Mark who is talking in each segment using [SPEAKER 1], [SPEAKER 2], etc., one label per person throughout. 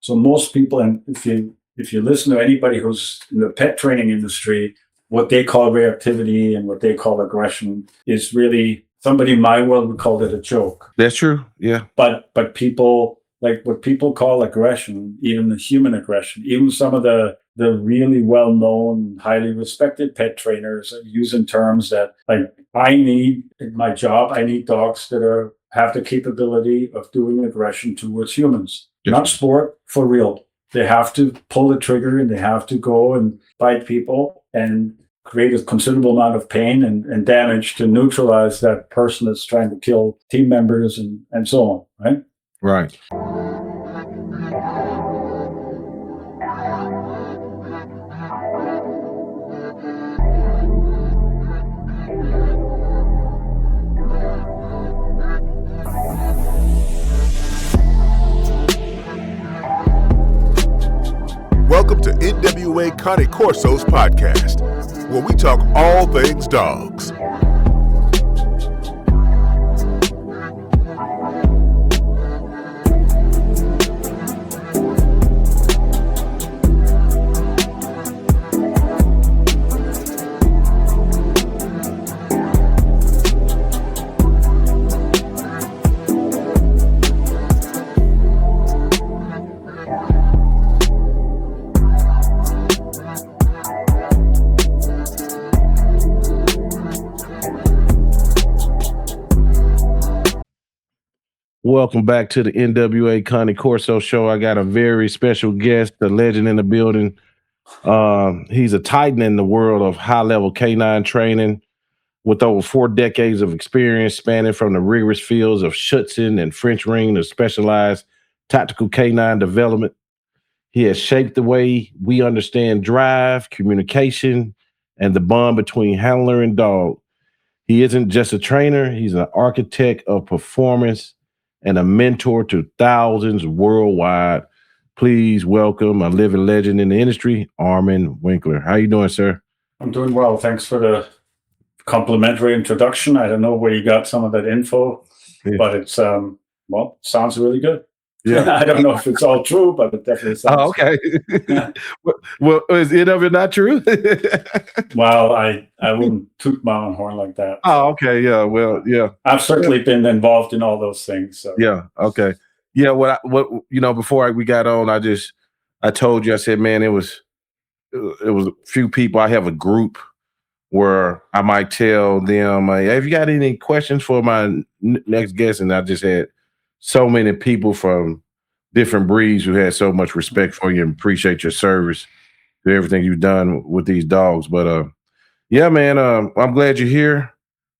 [SPEAKER 1] So most people, and if you listen to anybody who's in the pet training industry, what they call reactivity and what they call aggression is really, somebody in my world would call it a joke.
[SPEAKER 2] That's true. Yeah.
[SPEAKER 1] But people, like what people call aggression, even the human aggression, even some of the really well-known, highly respected pet trainers are using terms that, like, I need in my job, I need dogs that have the capability of doing aggression towards humans. Yes. Not sport, for real. They have to pull the trigger and they have to go and bite people and create a considerable amount of pain and damage to neutralize that person that's trying to kill team members and so on, right?
[SPEAKER 2] Right.
[SPEAKER 3] Welcome to NWA Connie Corsos podcast, where we talk all things dogs.
[SPEAKER 2] Welcome back to the NWA Connie Corso show. I got a very special guest, a legend in the building. He's a titan in the world of high-level canine training with over 4 decades of experience spanning from the rigorous fields of Schutzhund and French ring to specialized tactical canine development. He has shaped the way we understand drive, communication, and the bond between handler and dog. He isn't just a trainer, he's an architect of performance and a mentor to thousands worldwide. Please welcome a living legend in the industry, Armin Winkler. How you doing, sir?
[SPEAKER 1] I'm doing well. Thanks for the complimentary introduction. I don't know where you got some of that info, but it's, sounds really good. Yeah. I don't know if it's all true, but it definitely sounds
[SPEAKER 2] okay. Well, is any of it not true?
[SPEAKER 1] Well, I wouldn't toot my own horn like that.
[SPEAKER 2] Oh, okay. Yeah. Well, yeah.
[SPEAKER 1] I've certainly been involved in all those things. So.
[SPEAKER 2] Yeah. Okay. Yeah. Before we got on, I told you, I said, man, it was a few people. I have a group where I might tell them, hey, have you got any questions for my next guest? And I just had so many people from different breeds who had so much respect for you and appreciate your service to everything you've done with these dogs. But yeah, man, I'm glad you're here.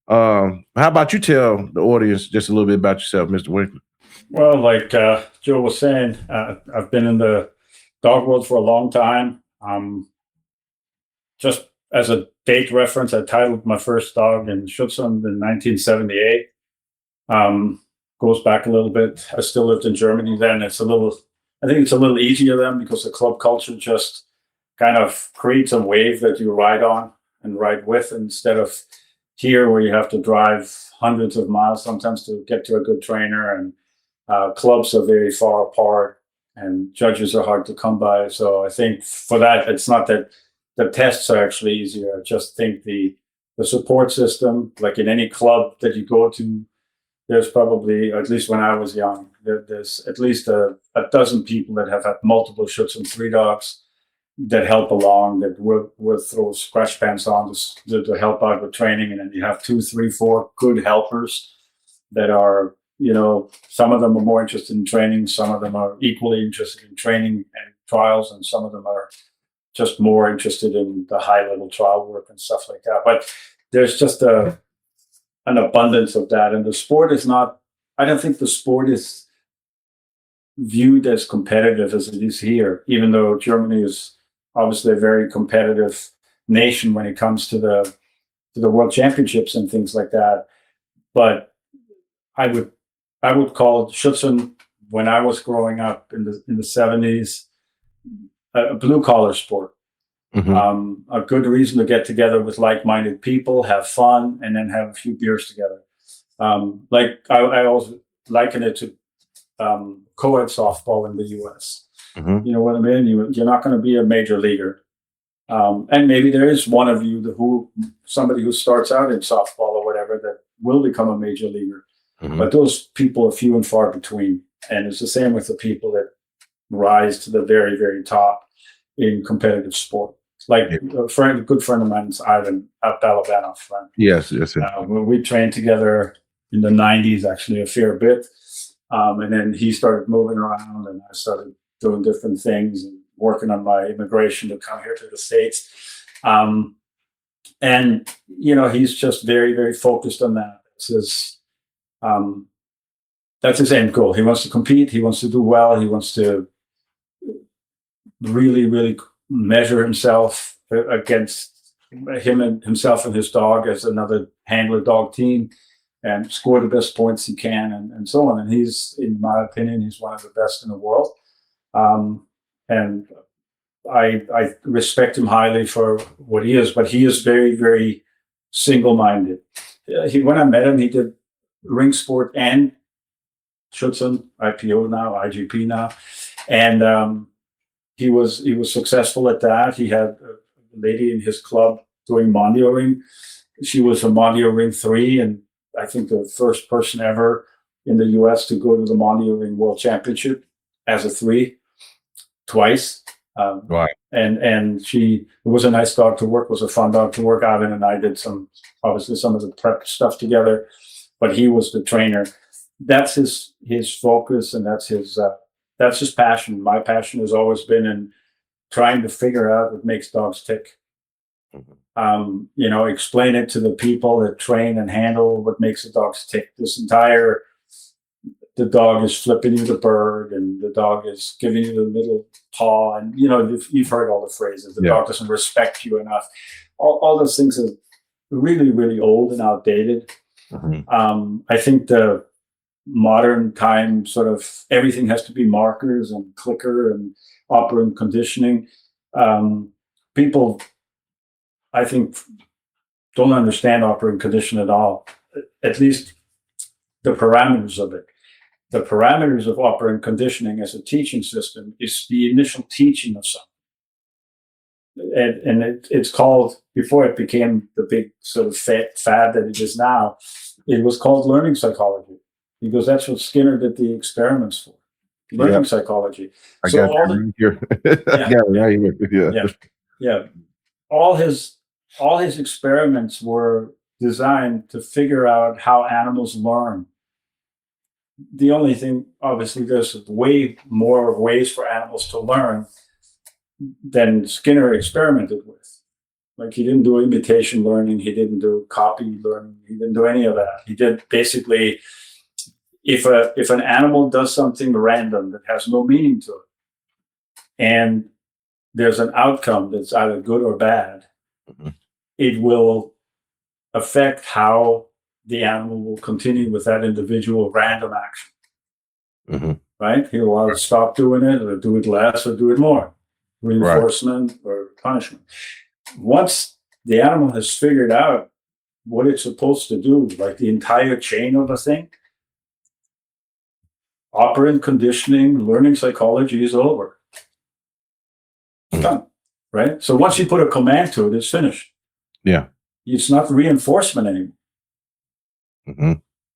[SPEAKER 2] How about you tell the audience just a little bit about yourself, Mr. Winkler?
[SPEAKER 1] Well, like Joe was saying, I've been in the dog world for a long time. Just as a date reference, I titled my first dog in Schutzhund in 1978. Goes back a little bit. I still lived in Germany then. I think it's a little easier then because the club culture just kind of creates a wave that you ride on and ride with, instead of here where you have to drive hundreds of miles sometimes to get to a good trainer, and clubs are very far apart and judges are hard to come by. So I think for that, it's not that the tests are actually easier. I just think the support system, like in any club that you go to, there's probably, at least when I was young, there's at least a dozen people that have had multiple Schutzhund 3 dogs that help along, that will throw scratch pants on to help out with training. And then you have 2, 3, 4 good helpers that are, some of them are more interested in training, some of them are equally interested in training and trials, and some of them are just more interested in the high-level trial work and stuff like that. But there's just an abundance of that. And the sport is not, I don't think the sport is viewed as competitive as it is here, even though Germany is obviously a very competitive nation when it comes to the world championships and things like that. But I would call Schutzhund, when I was growing up in the 70s, a blue collar sport. Mm-hmm. A good reason to get together with like-minded people, have fun, and then have a few beers together. I also liken it to co-ed softball in the U.S.
[SPEAKER 2] Mhm.
[SPEAKER 1] You know what I mean? You're not going to be a major leaguer. And maybe there is one of you somebody who starts out in softball or whatever that will become a major leaguer.
[SPEAKER 2] Mhm.
[SPEAKER 1] But those people are few and far between. And it's the same with the people that rise to the very, very top in competitive sport. Like
[SPEAKER 2] Yeah.
[SPEAKER 1] a good friend of mine is Ivan out Alabama. Friend.
[SPEAKER 2] Yes. Yes.
[SPEAKER 1] We trained together in the 90s, actually, a fair bit. And then he started moving around, and I started doing different things and working on my immigration to come here to the States. And, he's just very, very focused on that. That's his end goal. He wants to compete. He wants to do well. He wants to really, really measure himself against himself and his dog as another handler dog team and score the best points he can and so on. And he's, in my opinion, he's one of the best in the world. And I respect him highly for what he is, but he is very, very single-minded. When I met him, he did ring sport and Schutzen, IPO now, IGP now. And he was successful at that. He had a lady in his club doing Mondio ring. She was a Mondio ring 3, and I think the first person ever in the US to go to the Mondio ring World Championship as a 3 twice.
[SPEAKER 2] Right.
[SPEAKER 1] And it was a nice dog to work, was a fun dog to work. Ivan and I did obviously some of the prep stuff together, but he was the trainer. That's his focus, and that's his passion. My passion has always been in trying to figure out what makes dogs tick. Explain it to the people that train and handle what makes the dogs tick. The dog is flipping you the bird, and the dog is giving you the middle paw, and you've heard all the phrases. The dog doesn't respect you enough. All those things are really, really old and outdated. I think the modern time sort of everything has to be markers and clicker and operant conditioning. People, I think, don't understand operant condition at all, at least the parameters of it. The parameters of operant conditioning as a teaching system is the initial teaching of something. And it's called, before it became the big sort of fad that it is now, it was called learning psychology, because that's what Skinner did the experiments for. Learning psychology.
[SPEAKER 2] I got it here.
[SPEAKER 1] Yeah. All his experiments were designed to figure out how animals learn. The only thing, obviously, there's way more ways for animals to learn than Skinner experimented with. Like, he didn't do imitation learning. He didn't do copy learning. He didn't do any of that. He did basically, if an animal does something random that has no meaning to it, and there's an outcome that's either good or bad, it will affect how the animal will continue with that individual random action. Right? He'll either stop doing it, or do it less, or do it more. Reinforcement or punishment. Once the animal has figured out what it's supposed to do, like the entire chain of a thing, operant conditioning, learning psychology is over. It's done. Right? So once you put a command to it, it's finished.
[SPEAKER 2] Yeah.
[SPEAKER 1] It's not reinforcement anymore.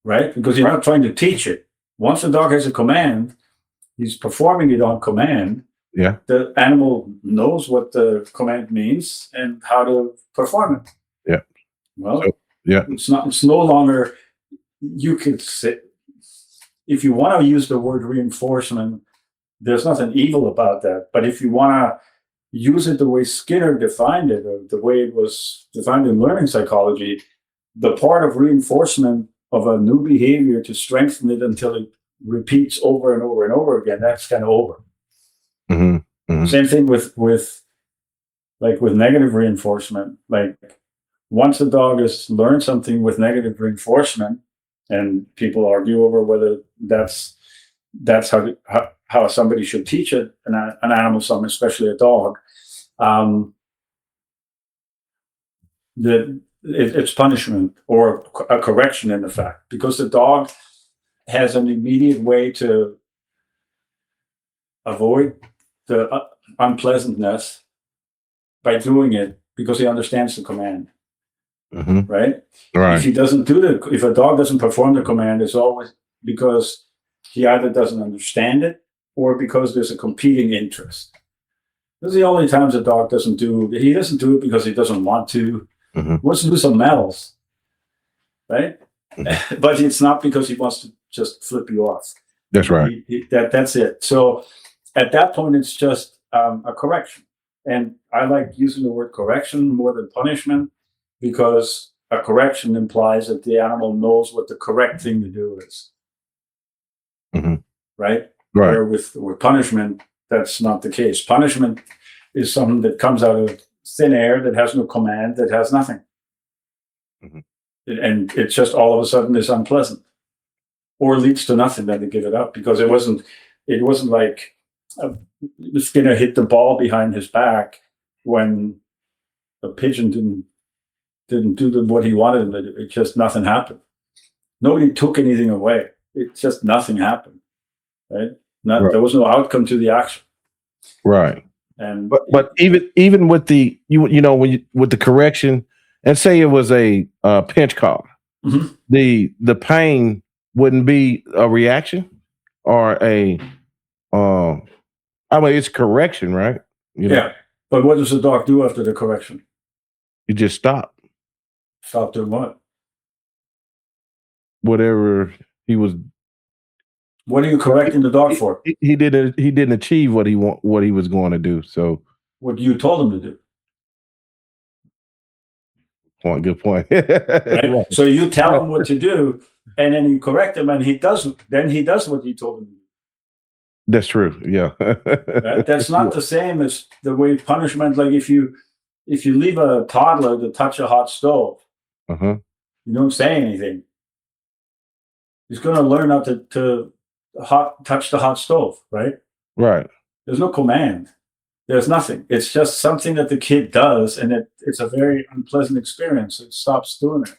[SPEAKER 1] Right? Because you're not trying to teach it. Once the dog has a command, he's performing it on command.
[SPEAKER 2] Yeah.
[SPEAKER 1] The animal knows what the command means and how to perform it.
[SPEAKER 2] Yeah.
[SPEAKER 1] Well, it's no longer, you could say, if you want to use the word reinforcement, there's nothing evil about that. But if you want to use it the way Skinner defined it, or the way it was defined in learning psychology, the part of reinforcement of a new behavior to strengthen it until it repeats over and over and over again, that's kind of over. Same thing with negative reinforcement. Like, once a dog has learned something with negative reinforcement, and people argue over whether that's how somebody should teach it, an animal, something, especially a dog, it's punishment or a correction, in effect, because the dog has an immediate way to avoid the unpleasantness by doing it because he understands the command, right?
[SPEAKER 2] Right.
[SPEAKER 1] If he doesn't if a dog doesn't perform the command, it's always because he either doesn't understand it or because there's a competing interest. Those are the only times a dog doesn't do it because he doesn't want to. He wants to do something else, right? But it's not because he wants to just flip you off.
[SPEAKER 2] That's right.
[SPEAKER 1] That's it. So at that point, it's just a correction. And I like using the word correction more than punishment because a correction implies that the animal knows what the correct thing to do is. Right? Where with punishment, that's not the case. Punishment is something that comes out of thin air, that has no command, that has nothing. And it just all of a sudden is unpleasant or leads to nothing. Then they give it up because it wasn't like Skinner hit the ball behind his back when the pigeon didn't do what he wanted. It just nothing happened. Nobody took anything away. It just nothing happened. Right? There was no outcome to the action.
[SPEAKER 2] Right.
[SPEAKER 1] And
[SPEAKER 2] but even with the with the correction, and say it was a pinch collar, the pain wouldn't be a reaction or a it's correction, right?
[SPEAKER 1] Yeah. But what does the dog do after the correction?
[SPEAKER 2] You just stop.
[SPEAKER 1] Stop doing what?
[SPEAKER 2] Whatever he was.
[SPEAKER 1] What are you correcting the dog for?
[SPEAKER 2] He didn't achieve what he was going to do. So
[SPEAKER 1] what you told him to do.
[SPEAKER 2] Good point.
[SPEAKER 1] Right? So you tell him what to do, and then you correct him, and he does what you told him to do.
[SPEAKER 2] That's true. Yeah.
[SPEAKER 1] Right? That's not the same as the way punishment. Like if you leave a toddler to touch a hot stove, you don't say anything. He's going to learn how to touch the hot stove, right?
[SPEAKER 2] Right.
[SPEAKER 1] There's no command. There's nothing. It's just something that the kid does, and it's a very unpleasant experience. It stops doing it.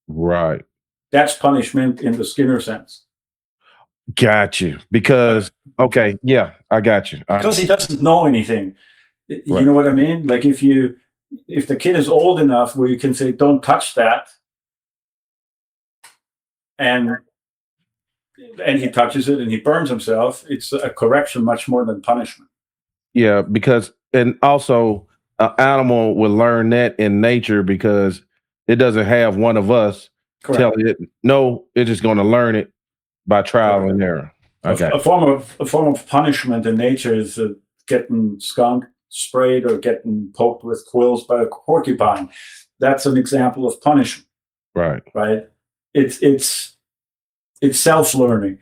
[SPEAKER 2] Right.
[SPEAKER 1] That's punishment in the Skinner sense.
[SPEAKER 2] Got you. Because okay, yeah, I got you.
[SPEAKER 1] Because he doesn't know anything. You know what I mean? Like if the kid is old enough where you can say, "Don't touch that," and he touches it and he burns himself, it's a correction much more than punishment.
[SPEAKER 2] Yeah, because and also an animal will learn that in nature because it doesn't have one of us telling it. No, it's just going to learn it by trial and error. Okay.
[SPEAKER 1] A form of punishment in nature is getting skunk sprayed or getting poked with quills by a porcupine. That's an example of punishment.
[SPEAKER 2] Right.
[SPEAKER 1] Right. It's self-learning.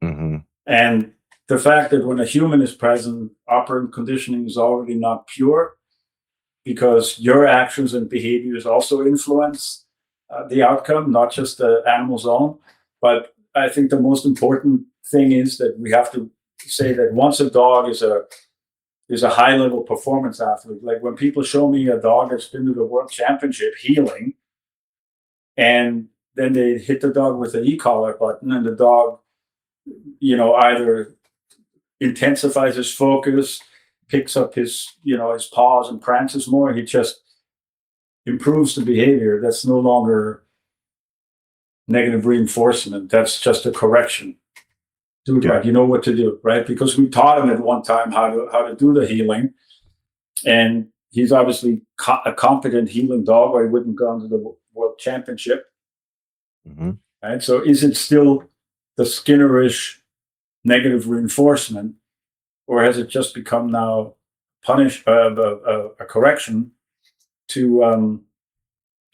[SPEAKER 1] And the fact that when a human is present, operant conditioning is already not pure because your actions and behaviors also influence the outcome, not just the animal's own. But I think the most important thing is that we have to say that once a dog is a high-level performance athlete, like when people show me a dog that's been to the World Championship healing, and then they hit the dog with an e-collar button, and the dog, either intensifies his focus, picks up his paws and prances more. He just improves the behavior. That's no longer negative reinforcement. That's just a correction. Do it right. You know what to do, right? Because we taught him at one time how to do the healing, and he's obviously a competent healing dog, or he wouldn't go into the World Championship. Right? So, is it still the Skinnerish negative reinforcement, or has it just become now a correction to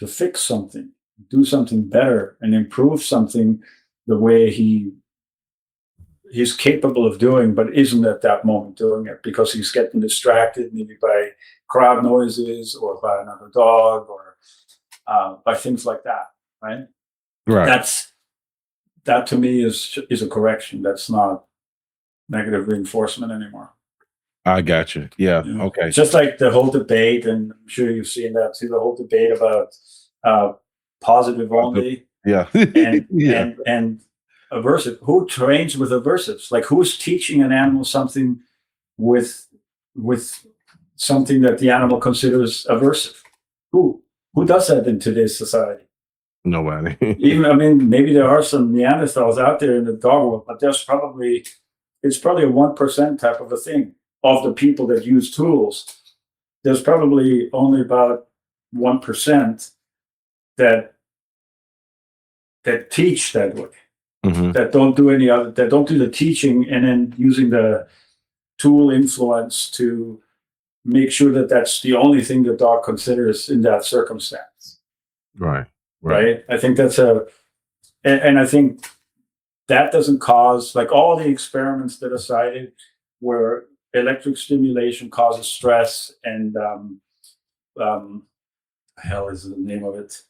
[SPEAKER 1] fix something, do something better, and improve something the way he's capable of doing, but isn't at that moment doing it because he's getting distracted maybe by crowd noises or by another dog or by things like that, right?
[SPEAKER 2] Right.
[SPEAKER 1] That to me is a correction. That's not negative reinforcement anymore.
[SPEAKER 2] I got you. Yeah. Okay.
[SPEAKER 1] Just like the whole debate, and I'm sure you've seen that too, the whole debate about positive only.
[SPEAKER 2] Yeah.
[SPEAKER 1] and aversive. Who trains with aversives? Like who's teaching an animal something with something that the animal considers aversive. Who does that in today's society?
[SPEAKER 2] Nobody.
[SPEAKER 1] Even, I mean, maybe there are some Neanderthals out there in the dog world, but it's probably a 1% type of a thing of the people that use tools. There's probably only about 1% that teach that way, that don't do any other, that don't do the teaching and then using the tool influence to make sure that that's the only thing the dog considers in that circumstance.
[SPEAKER 2] Right.
[SPEAKER 1] I think that's and I think that doesn't cause, like all the experiments that are cited where electric stimulation causes stress and hell is the name of it?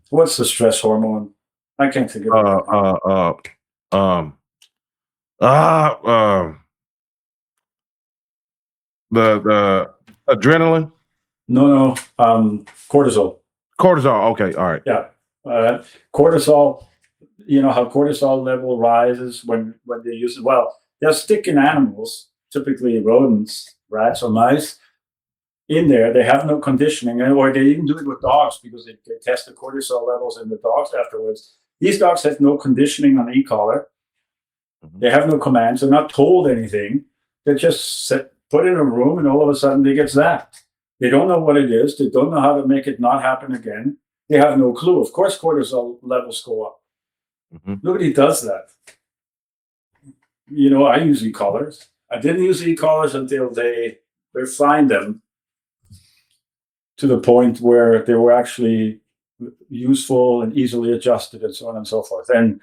[SPEAKER 1] What's the stress hormone? I can't think of it.
[SPEAKER 2] The adrenaline.
[SPEAKER 1] No, cortisol.
[SPEAKER 2] Cortisol. Okay, all right.
[SPEAKER 1] Yeah, cortisol. You know how cortisol level rises when they use it. Well, they'll stick in animals, typically rodents, rats, or mice. In there, they have no conditioning, or they even do it with dogs because they test the cortisol levels in the dogs afterwards. These dogs have no conditioning on e-collar. They have no commands. They're not told anything. They're just put in a room, and all of a sudden they get zapped. They don't know what it is. They don't know how to make it not happen again. They have no clue. Of course, cortisol levels go up. Nobody does that. You know, I use e-collars. I didn't use e-collars until they refined them to the point where they were actually useful and easily adjusted and so on and so forth. And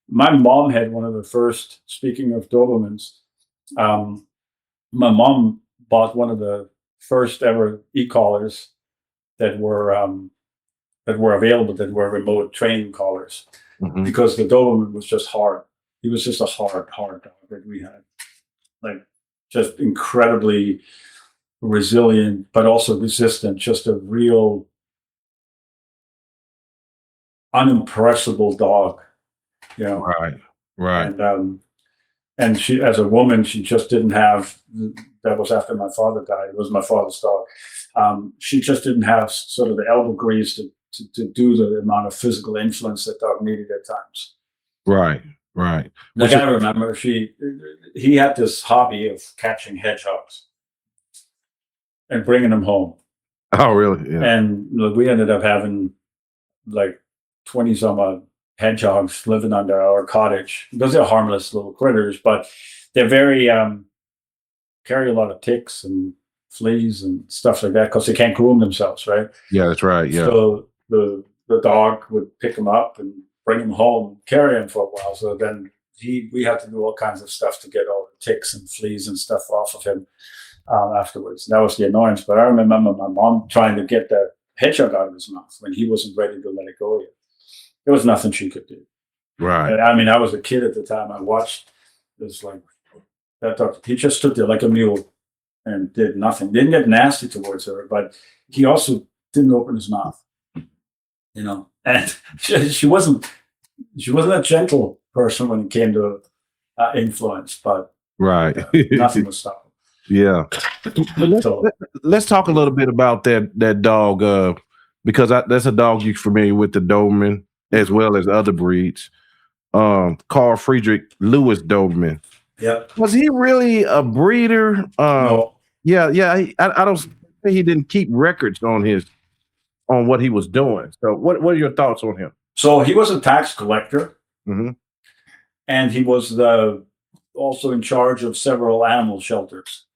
[SPEAKER 1] my mom had one of the first, speaking of Dobermans, my mom bought one of the first ever e-collars that were available, that were remote training collars, because the Doberman was just hard. He was just a hard dog that we had, like just incredibly resilient, but also resistant, just a real unimpressible dog, you know.
[SPEAKER 2] Right.
[SPEAKER 1] And she, as a woman, she just didn't have, that was after my father died. It was my father's dog. She just didn't have sort of the elbow grease to do the amount of physical influence that dog needed at times.
[SPEAKER 2] Right.
[SPEAKER 1] Like I remember, he had this hobby of catching hedgehogs and bringing them home.
[SPEAKER 2] Oh, really? Yeah.
[SPEAKER 1] And look, we ended up having like 20 some odd hedgehogs living under our cottage, because they're harmless little critters, but they're very carry a lot of ticks and fleas and stuff like that because they can't groom themselves, right?
[SPEAKER 2] Yeah, that's right. Yeah.
[SPEAKER 1] So the dog would pick them up and bring them home, carry them for a while. So then we had to do all kinds of stuff to get all the ticks and fleas and stuff off of him afterwards. That was the annoyance. But I remember my mom trying to get the hedgehog out of his mouth when he wasn't ready to let it go yet. There was nothing she could do.
[SPEAKER 2] Right.
[SPEAKER 1] And, I mean, I was a kid at the time. I watched this, like, that dog. He just stood there like a mule and did nothing. Didn't get nasty towards her, but he also didn't open his mouth. You know, and she wasn't a gentle person when it came to influence, but
[SPEAKER 2] right,
[SPEAKER 1] nothing was stopping.
[SPEAKER 2] Yeah. Let's talk a little bit about that dog, because that's a dog you're familiar with, the Doberman, as well as other breeds. Carl Friedrich Lewis Doberman.
[SPEAKER 1] Yeah.
[SPEAKER 2] Was he really a breeder?
[SPEAKER 1] No.
[SPEAKER 2] Yeah. I don't think he didn't keep records on what he was doing. So what are your thoughts on him?
[SPEAKER 1] So he was a tax collector, and he was also in charge of several animal shelters.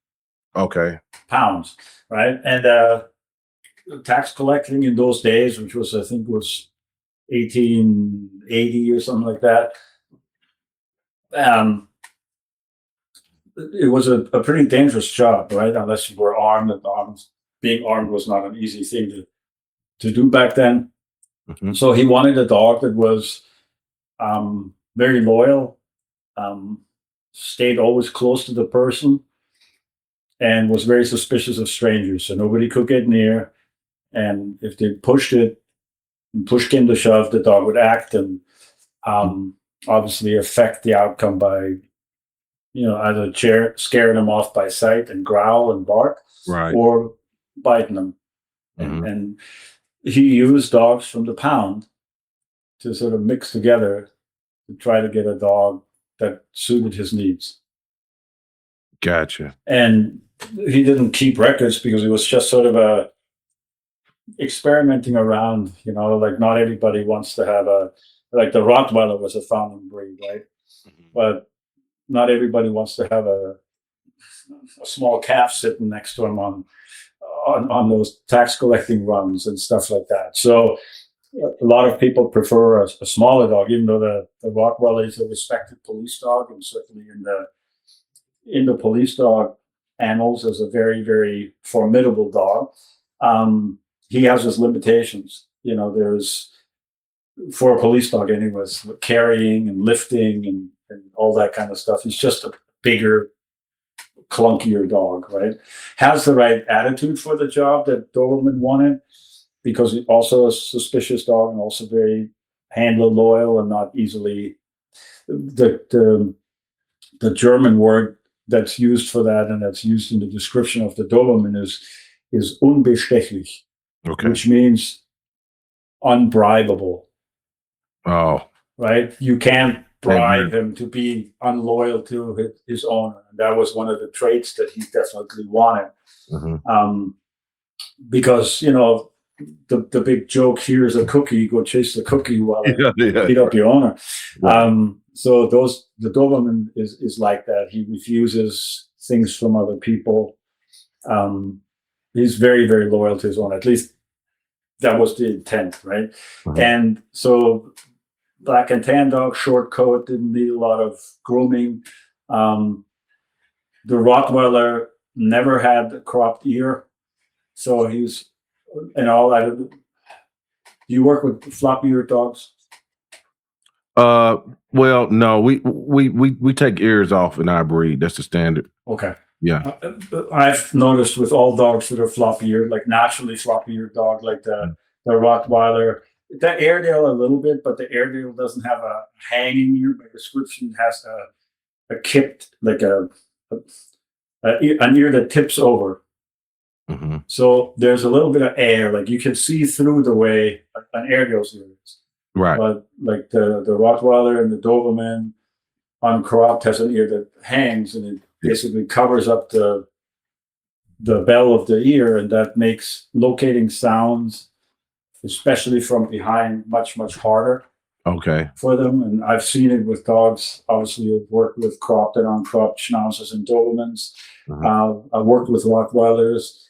[SPEAKER 2] Okay.
[SPEAKER 1] Pounds, right? And tax collecting in those days, which was, I think, was 1880 or something like that. It was a pretty dangerous job, right? Unless you were armed, and being armed was not an easy thing to do back then. So he wanted a dog that was very loyal, stayed always close to the person, and was very suspicious of strangers. So nobody could get near. And if they pushed it, and push came to shove, the dog would act and obviously affect the outcome by either scaring them off by sight and growl and bark,
[SPEAKER 2] Right.
[SPEAKER 1] or biting them. And he used dogs from the pound to sort of mix together to try to get a dog that suited his needs.
[SPEAKER 2] Gotcha.
[SPEAKER 1] And he didn't keep records because he was just sort of experimenting around, like not everybody wants to have like the Rottweiler was a founding breed, right? But not everybody wants to have a small calf sitting next to him on those tax collecting runs and stuff like that. So a lot of people prefer a smaller dog, even though the Rottweiler is a respected police dog, and certainly in the police dog annals is a very, very formidable dog. He has his limitations. There's, for a police dog anyways, carrying and lifting and all that kind of stuff. He's just a bigger, clunkier dog, right? Has the right attitude for the job that Doberman wanted, because he's also a suspicious dog and also very handler loyal and not easily. The German word that's used for that, and that's used in the description of the Doberman, is unbestechlich, which means unbribable.
[SPEAKER 2] Oh,
[SPEAKER 1] right? You can't bribe him to be unloyal to his owner. And that was one of the traits that he definitely wanted. Because, the big joke, here's a cookie, go chase the cookie while I beat up your owner. So the Doberman is like that. He refuses things from other people. He's very, very loyal to his owner. At least that was the intent, right? And so black and tan dog, short coat, didn't need a lot of grooming. The Rottweiler never had a cropped ear. So he's, all that. Do you work with floppy-eared dogs?
[SPEAKER 2] Well, no, we take ears off in our breed. That's the standard.
[SPEAKER 1] Okay.
[SPEAKER 2] Yeah.
[SPEAKER 1] I've noticed with all dogs that are floppy-eared, like naturally floppy-eared dog, like the Rottweiler, the Airedale a little bit, but the Airedale doesn't have a hanging ear. By description, it has a kipped, like an ear that tips over. So there's a little bit of air, like you can see through the way an Airedale's ear is.
[SPEAKER 2] Right.
[SPEAKER 1] But like the Rottweiler and the Doberman uncropped has an ear that hangs, and it basically covers up the bell of the ear, and that makes locating sounds, especially from behind, much, much harder.
[SPEAKER 2] Okay.
[SPEAKER 1] For them. And I've seen it with dogs. Obviously, I've worked with cropped and uncropped Schnauzers and Dobermans. I've worked with Rottweilers,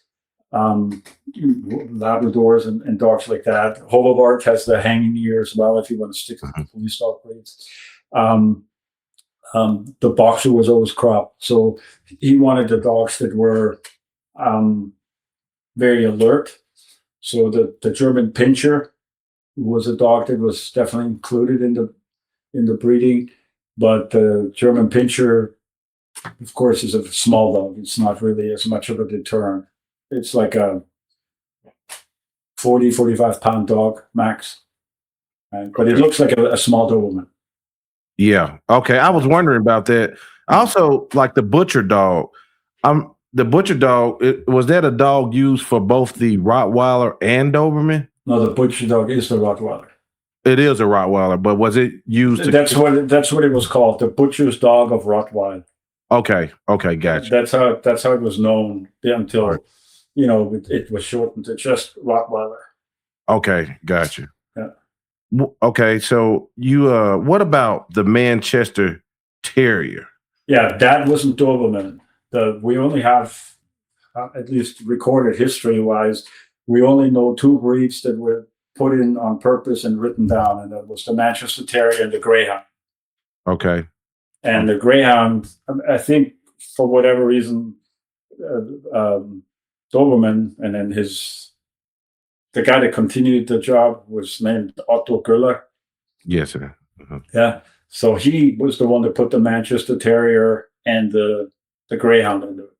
[SPEAKER 1] Labradors, and dogs like that. Hobart has the hanging ear as well, if you want to stick to the police dog breeds. The Boxer was always cropped. So he wanted the dogs that were very alert. So the German Pinscher was a dog that was definitely included in the breeding, but the German Pinscher, of course, is a small dog. It's not really as much of a deterrent. It's like a 40, 45-pound dog max, right? But it looks like a small Doberman.
[SPEAKER 2] Yeah. Okay. I was wondering about that. Also, like the butcher dog. The butcher dog, was that a dog used for both the Rottweiler and Doberman?
[SPEAKER 1] No, the butcher dog is the Rottweiler.
[SPEAKER 2] It is a Rottweiler, but was it used?
[SPEAKER 1] That's what it was called, the butcher's dog of Rottweiler.
[SPEAKER 2] Okay. Okay. Gotcha.
[SPEAKER 1] That's how it was known until it was shortened to just Rottweiler.
[SPEAKER 2] Okay. Gotcha.
[SPEAKER 1] Yeah.
[SPEAKER 2] Okay. So what about the Manchester Terrier?
[SPEAKER 1] Yeah, that wasn't Doberman. We only have, at least recorded history-wise, we only know two breeds that were put in on purpose and written down, and that was the Manchester Terrier and the Greyhound.
[SPEAKER 2] Okay.
[SPEAKER 1] And the Greyhound, I think, for whatever reason, Doberman, and then the guy that continued the job was named Otto Göller.
[SPEAKER 2] Yes, sir.
[SPEAKER 1] Yeah. So he was the one that put the Manchester Terrier and the Greyhound into it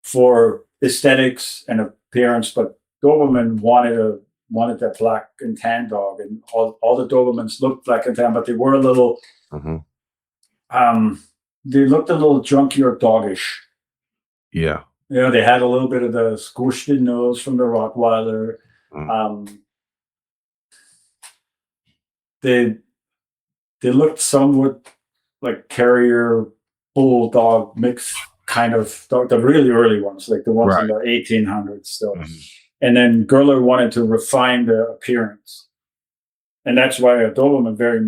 [SPEAKER 1] for aesthetics and appearance, but Doberman wanted that black and tan dog, and all the Dobermans looked black and tan, but they were a little they looked a little junkier doggish.
[SPEAKER 2] Yeah.
[SPEAKER 1] You know, they had a little bit of the squished in nose from the Rottweiler. They looked somewhat like terrier bulldog mix kind of dog, the really early ones, like the ones in the 1800s still. And then Gerler wanted to refine the appearance, and that's why a Doberman very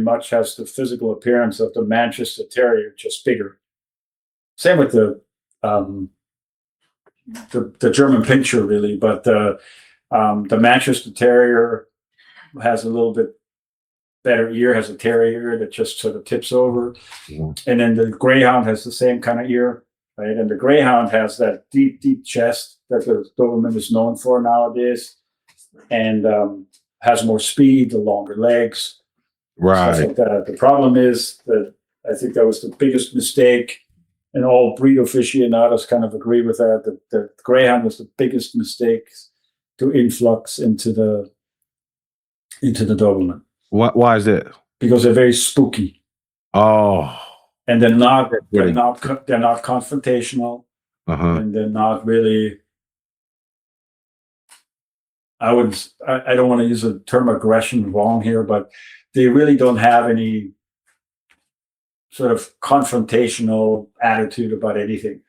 [SPEAKER 1] much has the physical appearance of the Manchester Terrier, just bigger. Same with the German Pinscher, really, but the Manchester Terrier has a little bit better ear, has a terrier ear that just sort of tips over. And then the Greyhound has the same kind of ear, right? And the Greyhound has that deep, deep chest that the Doberman is known for nowadays, and has more speed, the longer legs, stuff like that. The problem is that I think that was the biggest mistake, and all breed aficionados kind of agree with that, that the Greyhound was the biggest mistake to influx into the Doberman.
[SPEAKER 2] Why is that?
[SPEAKER 1] Because they're very spooky.
[SPEAKER 2] Oh,
[SPEAKER 1] and they're not confrontational, and they're not really. I don't want to use the term aggression wrong here, but they really don't have any sort of confrontational attitude about anything.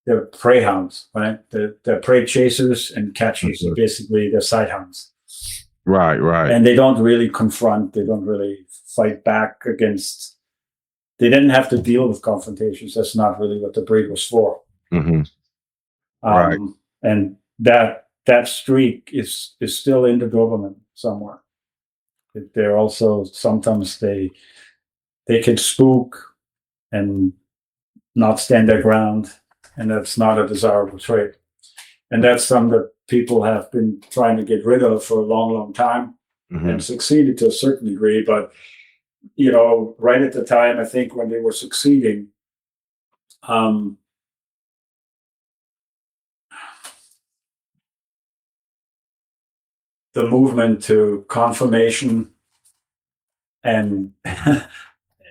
[SPEAKER 1] They're prey hounds, right? They're prey chasers and catchers. Basically, they're sight hounds.
[SPEAKER 2] Right.
[SPEAKER 1] And they don't really confront. They don't really fight back against. They didn't have to deal with confrontations. That's not really what the breed was for.
[SPEAKER 2] Right.
[SPEAKER 1] And that streak is still in the Doberman somewhere. They're also sometimes they can spook and not stand their ground, and that's not a desirable trait. And that's something that people have been trying to get rid of for a long, long time, and succeeded to a certain degree. But, you know, right at the time, I think when they were succeeding, the movement to conformation and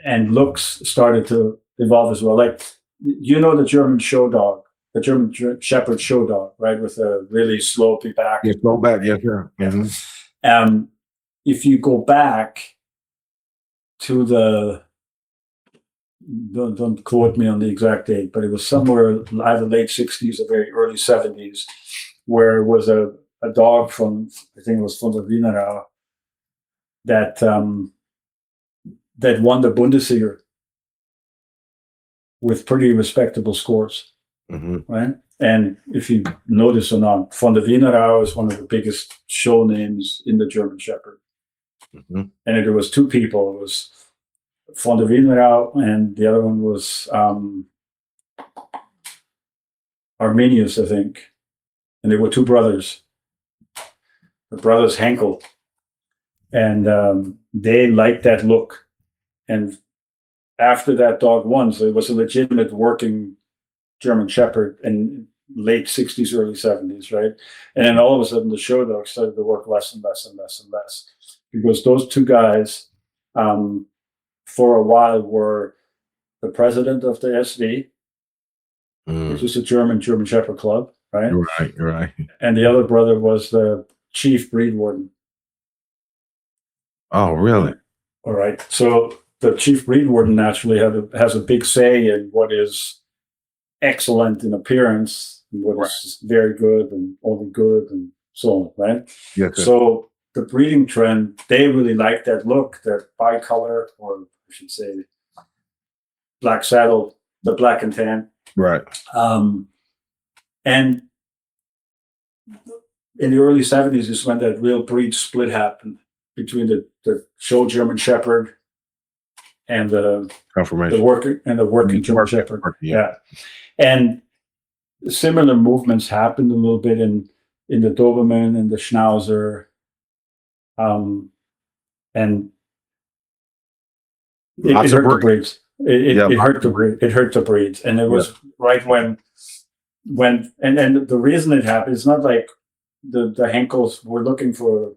[SPEAKER 1] and looks started to evolve as well. Like, you know, the German show dog, the German Shepherd show dog, right, with a really slopey back.
[SPEAKER 2] Yeah, slow back. Yes, sir.
[SPEAKER 1] If you go back to don't quote me on the exact date, but it was somewhere either late 60s or very early 70s, where it was a dog from, I think it was from the Rivanna, that won the Bundesliga with pretty respectable scores, right? And if you notice or not, von der Wienerau is one of the biggest show names in the German Shepherd. And there was two people. It was von der Wienerau, and the other one was Arminius, I think. And they were two brothers. The brothers Henkel. And they liked that look. And after that dog won, so it was a legitimate working German Shepherd in late 60s, early 70s, right? And then all of a sudden the show dog started to work less and less and less and less. Because those two guys, for a while, were the president of the SV, which is a German Shepherd club, right?
[SPEAKER 2] Right.
[SPEAKER 1] And the other brother was the chief breed warden.
[SPEAKER 2] Oh, really?
[SPEAKER 1] All right. So the chief breed warden naturally has a big say in what is excellent in appearance, and what is very good and only good, and so on, right?
[SPEAKER 2] Yes, sir.
[SPEAKER 1] So the breeding trend, they really like that look, that bicolor, or I should say black saddle, the black and tan.
[SPEAKER 2] Right.
[SPEAKER 1] And in the early 70s is when that real breed split happened between the show German Shepherd and the
[SPEAKER 2] Conformation.
[SPEAKER 1] the working German Shepherd. Yeah. And similar movements happened a little bit in the Doberman and the Schnauzer. And it hurt the breeds. It hurt the breeds. And it was right when and the reason it happened, it's not like the Henkels were looking for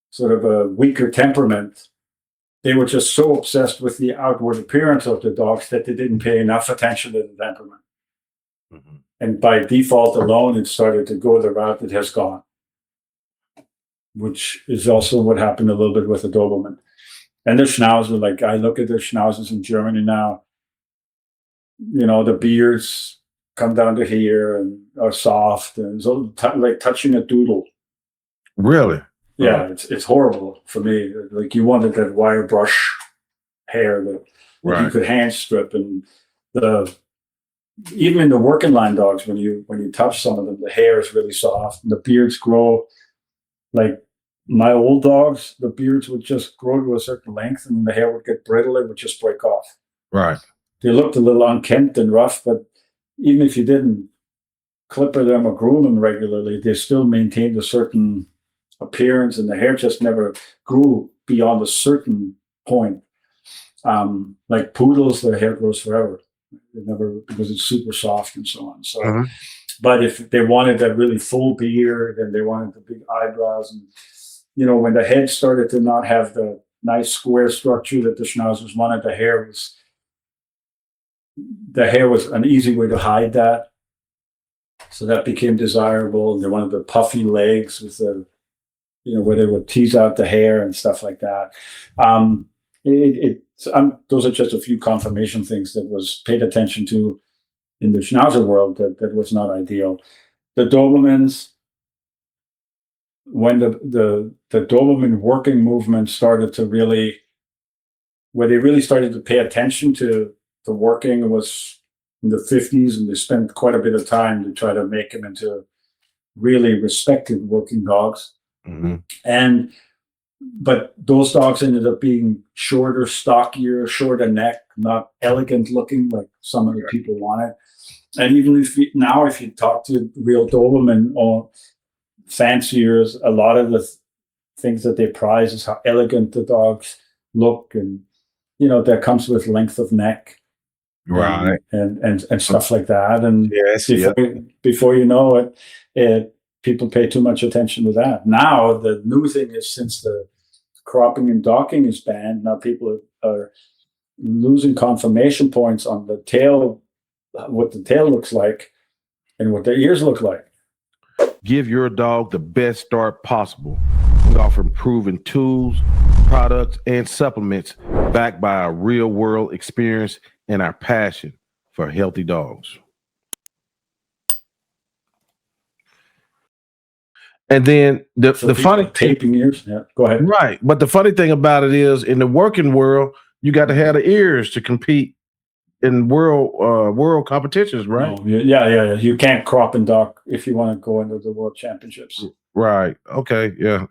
[SPEAKER 1] sort of a weaker temperament. they were just so obsessed with the outward appearance of the dogs that they didn't pay enough attention to the temperament.
[SPEAKER 2] Mhm.
[SPEAKER 1] And by default alone, it started to go the route it has gone, which is also what happened a little bit with the Doberman. And the Schnauzer, like I look at the Schnauzers in Germany now, the beards come down to here and are soft and so like touching a doodle.
[SPEAKER 2] Really?
[SPEAKER 1] Yeah, it's horrible for me. Like you wanted that wire brush hair that you
[SPEAKER 2] Right.
[SPEAKER 1] could hand strip, and even in the working line dogs, when you touch some of them, the hair is really soft and the beards grow. Like my old dogs, the beards would just grow to a certain length and the hair would get brittle, it would just break off.
[SPEAKER 2] Right.
[SPEAKER 1] They looked a little unkempt and rough, but even if you didn't clipper them or groom them regularly, they still maintained a certain appearance, and the hair just never grew beyond a certain point. Like poodles, their hair grows forever. It never, because it's super soft and so on. So,
[SPEAKER 2] Mhm.
[SPEAKER 1] but if they wanted that really full beard and they wanted the big eyebrows, and when the head started to not have the nice square structure that the Schnauzers wanted, the hair was an easy way to hide that. So that became desirable. They wanted the puffy legs with the, where they would tease out the hair and stuff like that. Those are just a few confirmation things that was paid attention to in the Schnauzer world that was not ideal. The Dobermans, when the Doberman working movement started to really, where they really started to pay attention to the working, was in the 50s, and they spent quite a bit of time to try to make them into really respected working dogs.
[SPEAKER 2] Mhm.
[SPEAKER 1] But those dogs ended up being shorter, stockier, shorter neck, not elegant looking like some of the people wanted. And even if you talk to real Doberman or fanciers, a lot of the things that they prize is how elegant the dogs look, and that comes with length of neck,
[SPEAKER 2] Right.
[SPEAKER 1] and stuff like that. And
[SPEAKER 2] Yes.
[SPEAKER 1] before you know it, people pay too much attention to that. Now the new thing is, since the cropping and docking is banned, now people are losing confirmation points on the tail, what the tail looks like and what their ears look like.
[SPEAKER 2] Give your dog the best start possible. We offer proven tools, products, and supplements backed by a real world experience and our passion for healthy dogs. And then the funny
[SPEAKER 1] taping ears. Yeah, go ahead.
[SPEAKER 2] Right. But the funny thing about it is, in the working world, you got to have the ears to compete in world competitions, right?
[SPEAKER 1] No, yeah. You can't crop and dock if you want to go into the world championships.
[SPEAKER 2] Right. Okay. Yeah.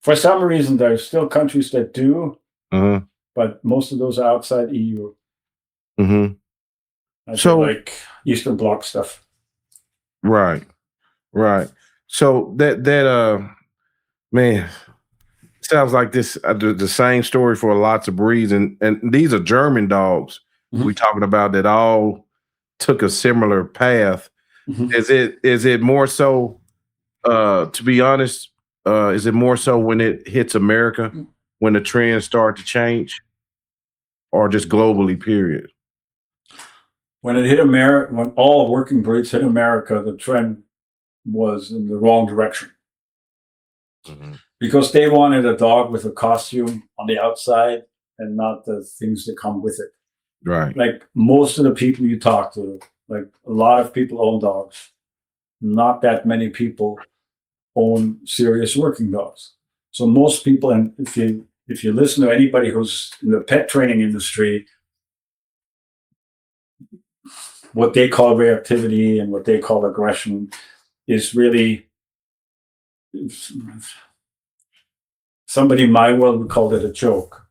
[SPEAKER 1] For some reason, there's still countries that do,
[SPEAKER 2] Uh-huh.
[SPEAKER 1] but most of those are outside EU.
[SPEAKER 2] Mm-hmm.
[SPEAKER 1] So like Eastern Bloc stuff.
[SPEAKER 2] Right. So that man, sounds like this the same story for lots of breeds, and these are German dogs we talking about that all took a similar path. Is it more so, to be honest, is it more so when it hits America, when the trends start to change, or just globally, period?
[SPEAKER 1] When it hit America, when all working breeds hit America, the trend was in the wrong direction. Because they wanted a dog with a costume on the outside and not the things that come with it.
[SPEAKER 2] Right.
[SPEAKER 1] Like most of the people you talk to, like a lot of people own dogs. Not that many people own serious working dogs. So most people, and if you listen to anybody who's in the pet training industry, what they call reactivity and what they call aggression is really, somebody in my world would call it a joke,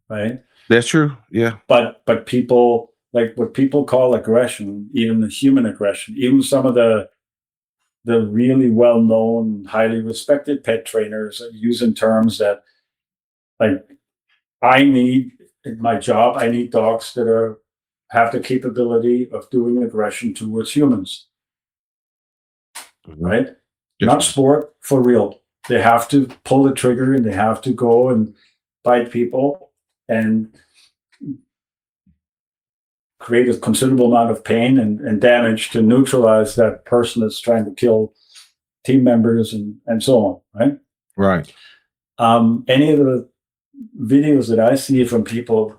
[SPEAKER 1] right?
[SPEAKER 2] That's true. Yeah.
[SPEAKER 1] But people, like what people call aggression, even the human aggression, even some of the really well-known, highly respected pet trainers are using terms that, like, in my job, I need dogs that have the capability of doing aggression towards humans, right?
[SPEAKER 2] Yes,
[SPEAKER 1] Not sport, for real. They have to pull the trigger and they have to go and bite people. and create a considerable amount of pain and damage to neutralize that person that's trying to kill team members and so on, right?
[SPEAKER 2] Right.
[SPEAKER 1] Any of the videos that I see from people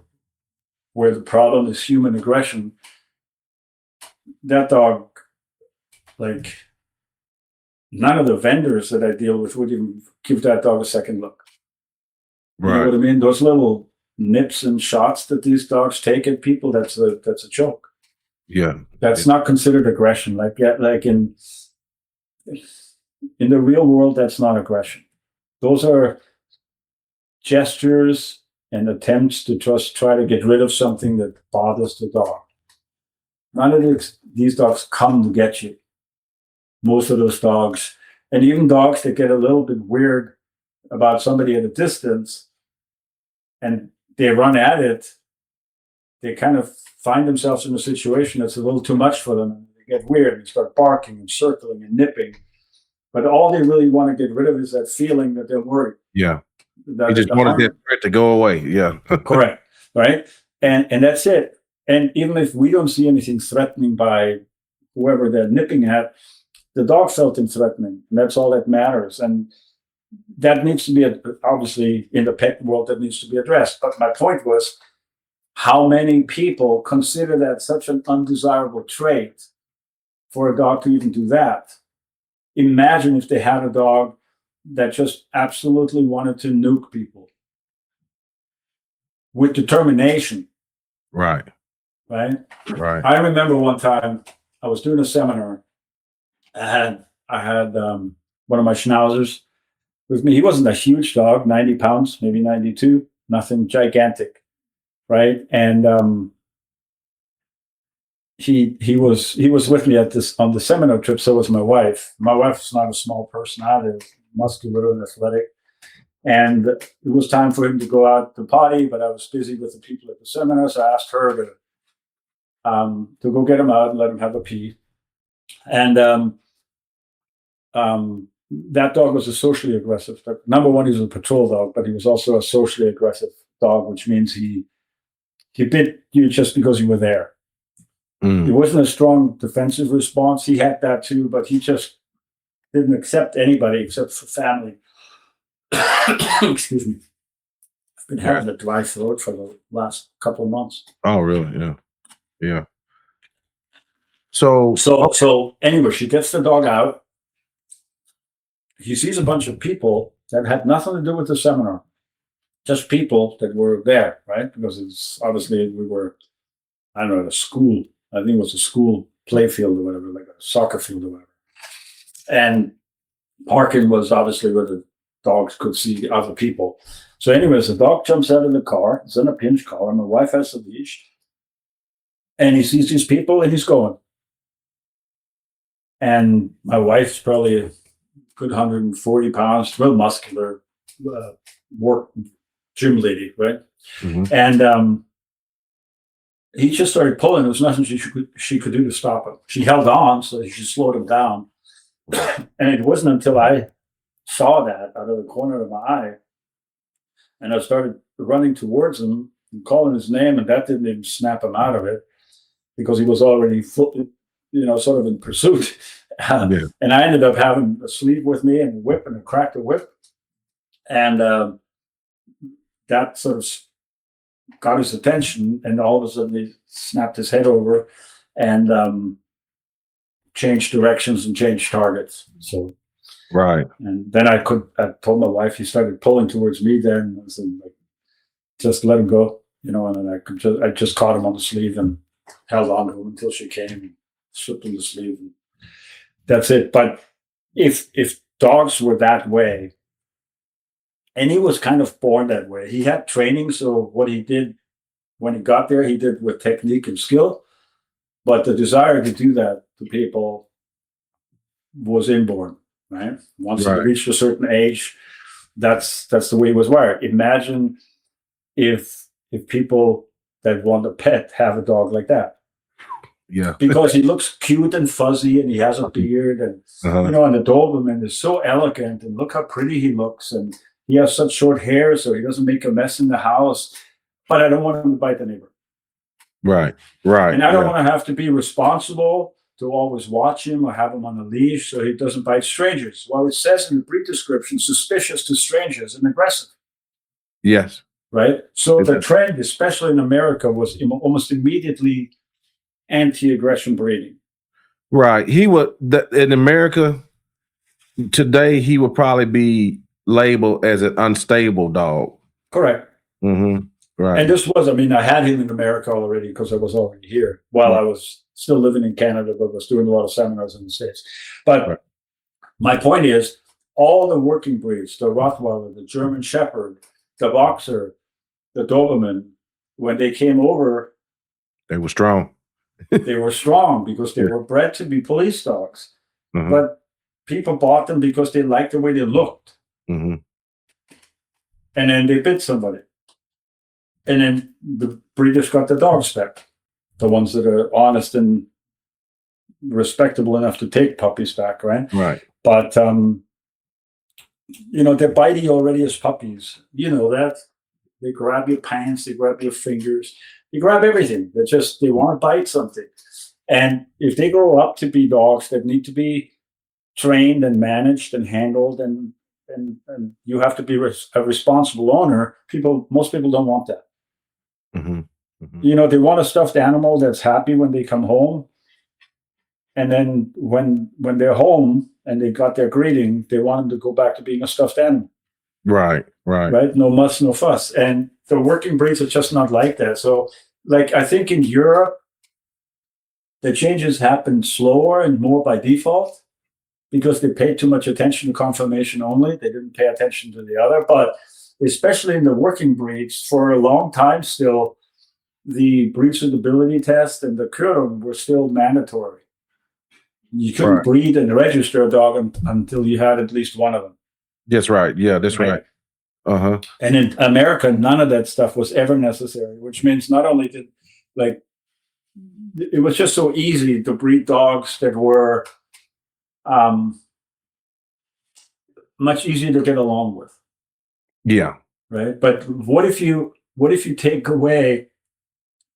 [SPEAKER 1] where the problem is human aggression, that dog, like, none of the vendors that I deal with would even give that dog a second look. You know what I mean? Those little nips and shots that these dogs take at people, that's a joke.
[SPEAKER 2] Yeah.
[SPEAKER 1] That's not considered aggression. Like in the real world, that's not aggression. Those are gestures and attempts to just try to get rid of something that bothers the dog. None of these dogs come to get you. Most of those dogs, and even dogs that get a little bit weird about somebody at a distance and they run at it, they kind of find themselves in a situation that's a little too much for them. They get weird and start barking and circling and nipping. But all they really want to get rid of is that feeling that they're worried.
[SPEAKER 2] Yeah. They just wanted that threat to go away. Yeah.
[SPEAKER 1] Correct. Right. And that's it. And even if we don't see anything threatening by whoever they're nipping at, the dog felt them threatening. And that's all that matters. And that needs to be, obviously, in the pet world, that needs to be addressed. But my point was, how many people consider that such an undesirable trait for a dog to even do that? Imagine if they had a dog that just absolutely wanted to nuke people with determination.
[SPEAKER 2] Right.
[SPEAKER 1] Right.
[SPEAKER 2] I
[SPEAKER 1] remember one time I was doing a seminar. I had one of my schnauzers with me. He wasn't a huge dog, 90 pounds, maybe 92, nothing gigantic, right? And he was with me on the seminar trip. So was my wife. My wife's not a small person either, muscular and athletic. And it was time for him to go out to potty, but I was busy with the people at the seminar, so I asked her to go get him out and let him have a pee. And that dog was a socially aggressive dog. Number one, he was a patrol dog, but he was also a socially aggressive dog, which means he bit you just because you were there. It wasn't a strong defensive response. He had that too, but he just didn't accept anybody except for family. Excuse me. I've been having a dry throat for the last couple of months.
[SPEAKER 2] Oh, really? Yeah. Yeah. So
[SPEAKER 1] anyway, she gets the dog out. He sees a bunch of people that had nothing to do with the seminar, just people that were there, right? Because it's obviously we were, I don't know, at a school. I think it was a school play field or whatever, like a soccer field or whatever. And parking was obviously where the dogs could see other people. So anyways, the dog jumps out of the car. It's in a pinch collar. My wife has the leash. And he sees these people and he's going. And my wife's probably a good 140 pounds, real muscular, work gym lady, right?
[SPEAKER 2] Mm-hmm.
[SPEAKER 1] And he just started pulling. There was nothing she could do to stop him. She held on, so she slowed him down. And it wasn't until I saw that out of the corner of my eye, and I started running towards him and calling his name, and that didn't even snap him out of it because he was already sort of in pursuit. And I ended up having a sleeve with me and a whip and a cracked whip. And that sort of got his attention, and all of a sudden he snapped his head over and changed directions and changed targets. So,
[SPEAKER 2] right.
[SPEAKER 1] And then I told my wife, he started pulling towards me then. I said, like, just let him go, and then I just caught him on the sleeve and held on to him until she came and slipped him the sleeve. And that's it. But if dogs were that way, and he was kind of born that way, he had training. So what he did when he got there, he did with technique and skill. But the desire to do that to people was inborn, right? Once he reached a certain age, that's the way he was wired. Imagine if people that want a pet have a dog like that.
[SPEAKER 2] Yeah.
[SPEAKER 1] Because he looks cute and fuzzy and he has a beard and and the Doberman is so elegant and look how pretty he looks, and he has such short hair so he doesn't make a mess in the house. but I don't want him to bite the neighbor.
[SPEAKER 2] Right. Right.
[SPEAKER 1] And I don't
[SPEAKER 2] yeah.
[SPEAKER 1] want to have to be responsible to always watch him or have him on a leash so he doesn't bite strangers. Well, it says in the breed description, suspicious to strangers and aggressive.
[SPEAKER 2] Yes.
[SPEAKER 1] Right. So
[SPEAKER 2] It
[SPEAKER 1] the
[SPEAKER 2] is.
[SPEAKER 1] trend, especially in America, was almost immediately anti-aggression breeding.
[SPEAKER 2] Right. He would in America today. He would probably be labeled as an unstable dog.
[SPEAKER 1] Correct.
[SPEAKER 2] Mm-hmm. Right.
[SPEAKER 1] And this was, I mean, I had him in America already because I was already here while I was still living in Canada, but was doing a lot of seminars in the States. But
[SPEAKER 2] Right.
[SPEAKER 1] my point is, all the working breeds, the Rottweiler, the German Shepherd, the Boxer, the Doberman, when they came over,
[SPEAKER 2] They were strong.
[SPEAKER 1] they were strong because they were bred to be police dogs.
[SPEAKER 2] Mhm.
[SPEAKER 1] But people bought them because they liked the way they looked.
[SPEAKER 2] Mhm.
[SPEAKER 1] And then they bit somebody. And then the breeders got the dogs back, the ones that are honest and respectable enough to take puppies back, right?
[SPEAKER 2] Right.
[SPEAKER 1] But they're bitey already as puppies. You know that. They grab your pants, they grab your fingers, they grab everything. They want to bite something. And if they grow up to be dogs that need to be trained and managed and handled and you have to be a responsible owner, most people don't want that.
[SPEAKER 2] Mm-hmm. Mm-hmm.
[SPEAKER 1] They want a stuffed animal that's happy when they come home. And then when they're home and they got their greeting, they want them to go back to being a stuffed animal.
[SPEAKER 2] Right. Right.
[SPEAKER 1] Right? No muss, no fuss. And the working breeds are just not like that. So, I think in Europe, the changes happen slower and more by default because they paid too much attention to conformation only. They didn't pay attention to the other. But especially in the working breeds, for a long time still, the breed suitability test and the Kurum were still mandatory. You couldn't breed and register a dog until you had at least one of them.
[SPEAKER 2] That's right. Yeah, that's right. Uh-huh.
[SPEAKER 1] And in America, none of that stuff was ever necessary, which means not only did, it was just so easy to breed dogs that were much easier to get along with.
[SPEAKER 2] Yeah.
[SPEAKER 1] Right. But what if you take away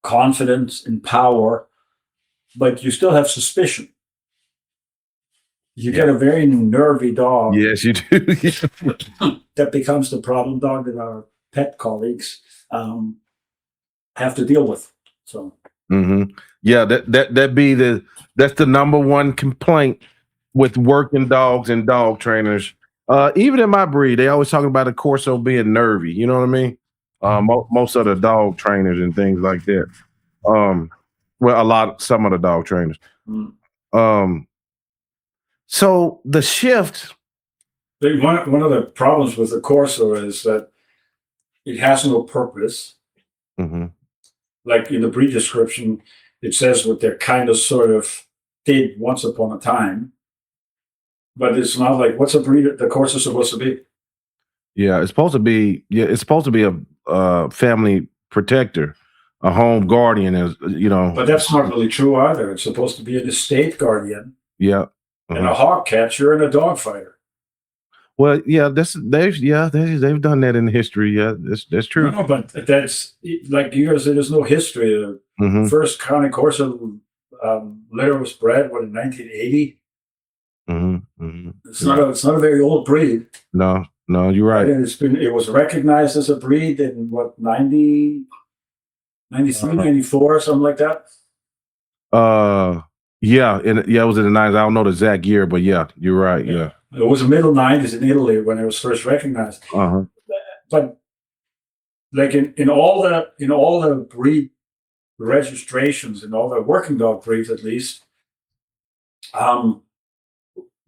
[SPEAKER 1] confidence and power, but you still have suspicion? You get a very nervy dog.
[SPEAKER 2] Yes, you do.
[SPEAKER 1] That becomes the problem dog that our pet colleagues have to deal with. So,
[SPEAKER 2] yeah, that's the number one complaint with working dogs and dog trainers. Even in my breed, they always talking about a Corso being nervy. You know what I mean? Most of the dog trainers and things like that. Some of the dog trainers. So the shift.
[SPEAKER 1] One of the problems with the Corso is that it has no purpose.
[SPEAKER 2] Mm-hmm.
[SPEAKER 1] Like in the breed description, it says what they're kind of sort of did once upon a time. But it's not like, what's a breed the Corso supposed to be?
[SPEAKER 2] Yeah, it's supposed to be. Yeah, it's supposed to be a family protector, a home guardian,
[SPEAKER 1] But that's not really true either. It's supposed to be an estate guardian.
[SPEAKER 2] Yeah.
[SPEAKER 1] And a hawk catcher and a dog fighter.
[SPEAKER 2] Well, yeah, they've done that in history. Yeah, that's true.
[SPEAKER 1] No, but that's like yours. There's no history. The first Cane Corso litter was bred in 1980. It's not a very old breed.
[SPEAKER 2] No, you're right.
[SPEAKER 1] And it was recognized as a breed in 90, 93, 94, something like that.
[SPEAKER 2] Yeah, it was in the 90s. I don't know the exact year, but yeah, you're right. Yeah.
[SPEAKER 1] It was the middle 90s in Italy when it was first recognized. But like in all the breed registrations, in all the working dog breeds at least, what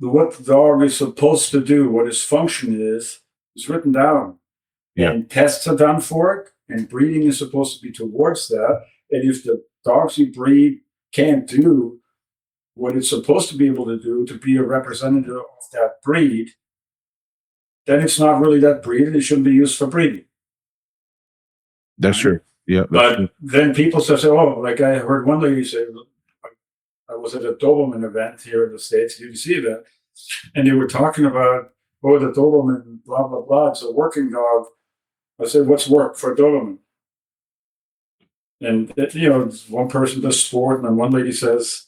[SPEAKER 1] the dog is supposed to do, what its function is written down. Yeah. And tests are done for it, and breeding is supposed to be towards that. And if the dogs you breed can't do what it's supposed to be able to do to be a representative of that breed, then it's not really that breed and it shouldn't be used for breeding.
[SPEAKER 2] That's true. Yeah.
[SPEAKER 1] But then people say, like I heard one lady say, I was at a Doberman event here in the States, UDC event, and they were talking about, the Doberman, blah, blah, blah, it's a working dog. I said, what's work for a Doberman? And one person does sport, and then one lady says,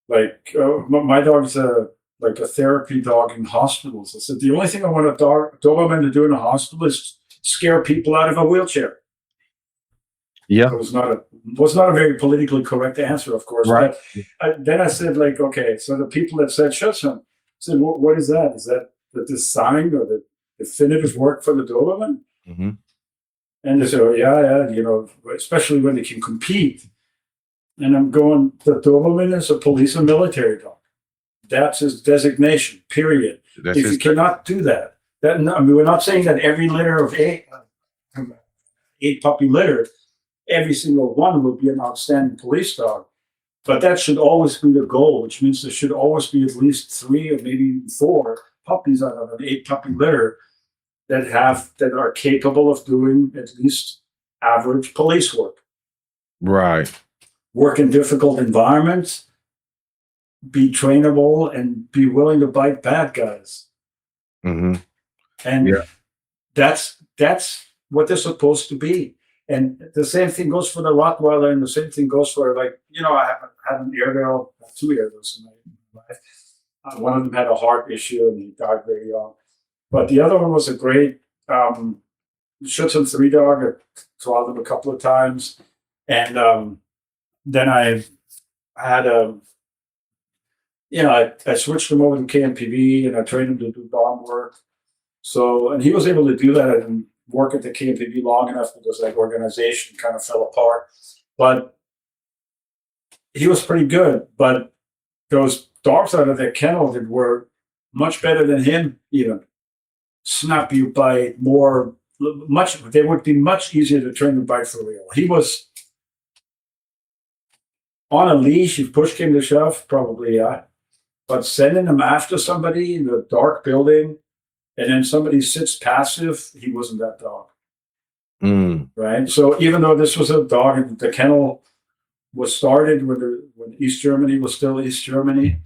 [SPEAKER 1] like, oh, my dog's like a therapy dog in hospitals. I said, the only thing I want a Doberman to do in a hospital is scare people out of a wheelchair.
[SPEAKER 2] Yeah.
[SPEAKER 1] It was not a very politically correct answer, of course.
[SPEAKER 2] Right.
[SPEAKER 1] But then I said, like, okay, so the people that said Schutzhund, said, what is that? Is that the design or the definitive work for the Doberman?
[SPEAKER 2] Mm-hmm.
[SPEAKER 1] And they said, oh, yeah, especially when they can compete. And I'm going, the Doberman is a police and military dog. That's his designation, period. If you cannot do that, we're not saying that every litter of eight puppy litter, every single one would be an outstanding police dog. But that should always be the goal, which means there should always be at least 3 or maybe even 4 puppies out of an 8 puppy litter that are capable of doing at least average police work.
[SPEAKER 2] Right.
[SPEAKER 1] Work in difficult environments, be trainable, and be willing to bite bad guys.
[SPEAKER 2] Mm-hmm.
[SPEAKER 1] And that's what they're supposed to be. And the same thing goes for the Rottweiler, and the same thing goes for, like, I haven't had an Airedale, 2 Airedales in my life. One of them had a heart issue, and he died very young. But the other one was a great Schutzhund 3 dog. I trialed him a couple of times. And then I had I switched him over to KMPV, and I trained him to do dog work. So, and he was able to do that. I didn't work at the KMPV long enough because that organization kind of fell apart. But he was pretty good. But those dogs out of that kennel that were much better than him, even snap you bite they would be much easier to train to bite for real. He was on a leash, if push came to shove, probably, yeah. But sending him after somebody in a dark building, and then somebody sits passive, he wasn't that dog. Right? So even though this was a dog, the kennel was started when East Germany was still East Germany,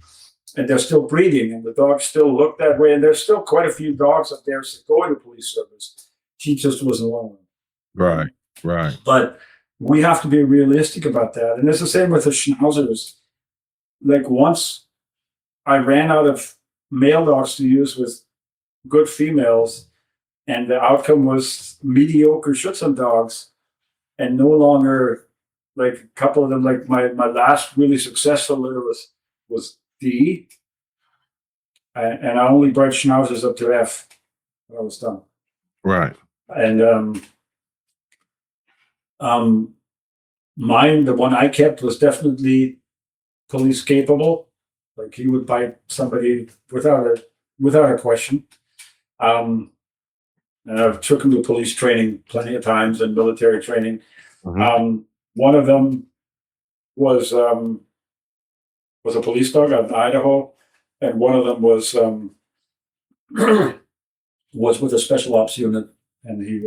[SPEAKER 1] and they're still breeding, and the dogs still look that way, and there's still quite a few dogs up there going to police service. He just wasn't one of them.
[SPEAKER 2] Right.
[SPEAKER 1] But we have to be realistic about that. And it's the same with the Schnauzers. Like, once I ran out of male dogs to use with good females, and the outcome was mediocre Schutzhund dogs, and no longer, like, a couple of them, like my last really successful litter was D, and I only bred Schnauzers up to F when I was done.
[SPEAKER 2] Right.
[SPEAKER 1] And mine, the one I kept, was definitely police capable. Like, he would bite somebody without a question. And I've took him to police training plenty of times, and military training.
[SPEAKER 2] Mm-hmm.
[SPEAKER 1] One of them was a police dog out in Idaho, and one of them was with a special ops unit, and he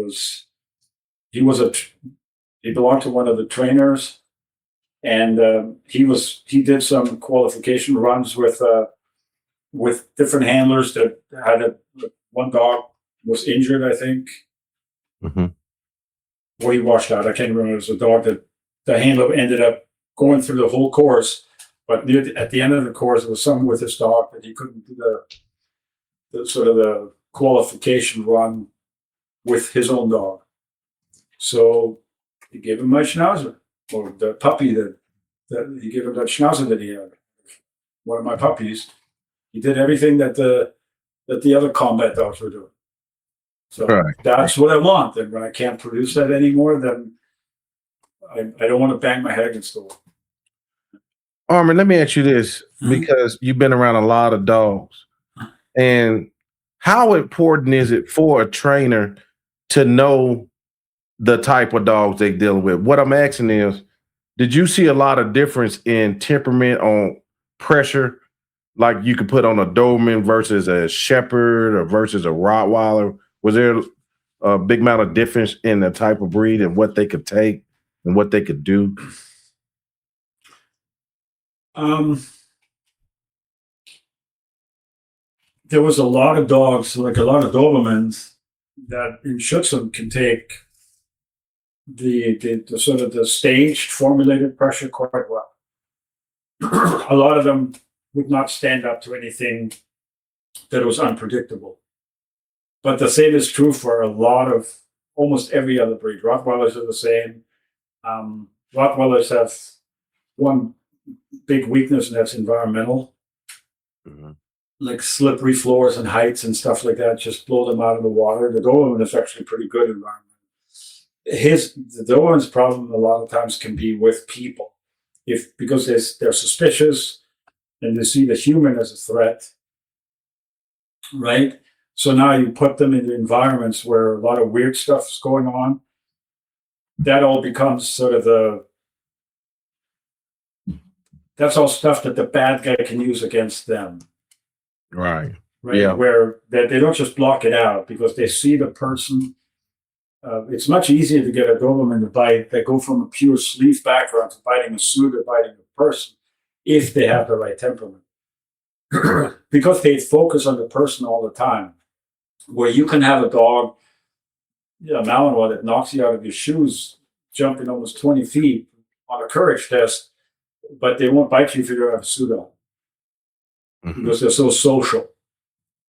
[SPEAKER 1] belonged to one of the trainers, and he did some qualification runs with different handlers that had one dog was injured, I think.
[SPEAKER 2] Mm-hmm.
[SPEAKER 1] Or he washed out. I can't remember. It was a dog that the handler ended up going through the whole course, but at the end of the course, it was something with his dog that he couldn't do the sort of the qualification run with his own dog. So he gave him my Schnauzer, or the puppy that he gave him, that Schnauzer that he had, one of my puppies. He did everything that the other combat dogs were doing. So that's what I want. And when I can't produce that anymore, then I don't want to bang my head against the wall.
[SPEAKER 2] Armin, let me ask you this, because you've been around a lot of dogs. And how important is it for a trainer to know the type of dogs they're dealing with? What I'm asking is, did you see a lot of difference in temperament on pressure, like you could put on a Doberman versus a Shepherd or versus a Rottweiler? Was there a big amount of difference in the type of breed and what they could take and what they could do?
[SPEAKER 1] There was a lot of dogs, like a lot of Dobermans, that in Schutzhund can take the sort of the staged formulated pressure quite well. A lot of them would not stand up to anything that was unpredictable. But the same is true for almost every other breed. Rottweilers are the same. Rottweilers have one big weakness, and that's environmental.
[SPEAKER 2] Mm-hmm.
[SPEAKER 1] Like slippery floors and heights and stuff like that, just blow them out of the water. The Doberman is actually pretty good environment. The Doberman's problem a lot of times can be with people, because they're suspicious and they see the human as a threat, right? So now you put them in environments where a lot of weird stuff is going on. That all becomes sort of that's all stuff that the bad guy can use against them.
[SPEAKER 2] Right.
[SPEAKER 1] Yeah. Where they don't just block it out because they see the person. It's much easier to get a Doberman to bite that go from a pure sleeve background to biting a suit or biting a person if they have the right temperament. Because they focus on the person all the time. Where you can have a dog, a Malinois that knocks you out of your shoes, jumping almost 20 feet on a courage test, but they won't bite you if you don't have a suit on. Mm-hmm. Because they're so social.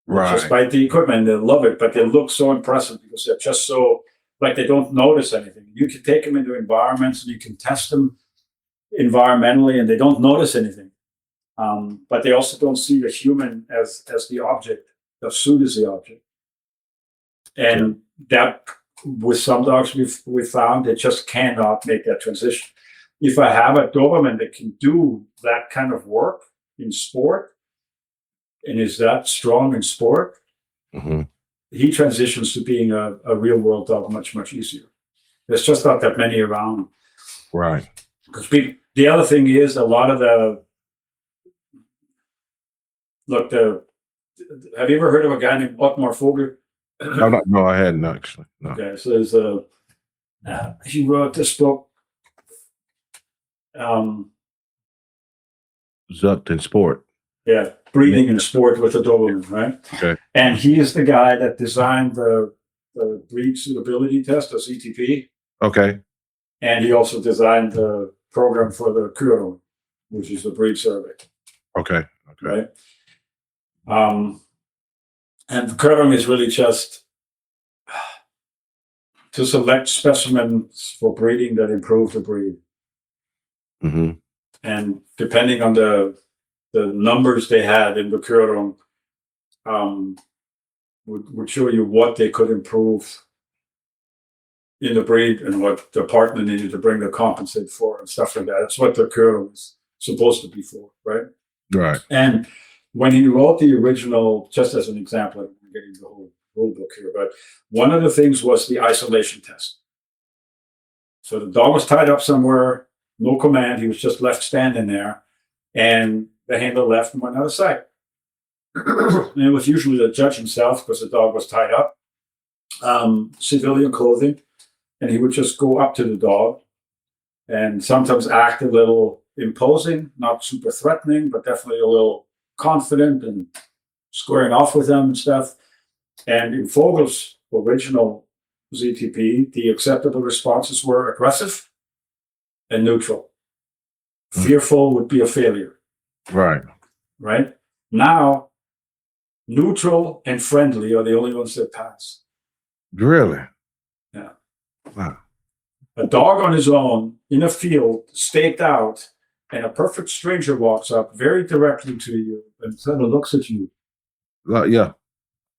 [SPEAKER 1] Right. Just bite the equipment, they love it, but they look so impressive because they're just so, like, they don't notice anything. You can take them into environments and you can test them environmentally and they don't notice anything. But they also don't see the human as the object. The suit is the object. And that, with some dogs we've found, they just cannot make that transition. If I have a Doberman that can do that kind of work in sport, and is that strong in sport, mm-hmm. he transitions to being a real world dog much, much easier. There's just not that many around.
[SPEAKER 2] Right.
[SPEAKER 1] Because the other thing is a lot of have you ever heard of a guy named Ottmar Vogel?
[SPEAKER 2] No, I hadn't actually. No.
[SPEAKER 1] Okay, so he wrote this book.
[SPEAKER 2] Zucked in sport.
[SPEAKER 1] Yeah, breeding in sport with the Doberman, right?
[SPEAKER 2] Okay.
[SPEAKER 1] And he is the guy that designed the breed suitability test, the CTP.
[SPEAKER 2] Okay.
[SPEAKER 1] And he also designed the program for the Kuro, which is the breed survey.
[SPEAKER 2] Okay.
[SPEAKER 1] Right. And the Kuro is really just to select specimens for breeding that improve the breed. Mm-hmm. And depending on the numbers they had in the Kuro, would show you what they could improve in the breed and what the partner needed to bring to compensate for and stuff like that. That's what the Kuro is supposed to be for, right?
[SPEAKER 2] Right.
[SPEAKER 1] And when he wrote the original, just as an example, I'm getting the whole rule book here, but one of the things was the isolation test. So the dog was tied up somewhere, no command, he was just left standing there, and the handler left and went out of sight. And it was usually the judge himself, because the dog was tied up, civilian clothing, and he would just go up to the dog and sometimes act a little imposing, not super threatening, but definitely a little confident and squaring off with them and stuff. And in Vogel's original ZTP, the acceptable responses were aggressive and neutral. Fearful would be a failure.
[SPEAKER 2] Right.
[SPEAKER 1] Right? Now, neutral and friendly are the only ones that pass.
[SPEAKER 2] Really?
[SPEAKER 1] Yeah.
[SPEAKER 2] Wow.
[SPEAKER 1] A dog on his own in a field, staked out, and a perfect stranger walks up very directly to you and sort of looks at you.
[SPEAKER 2] Yeah.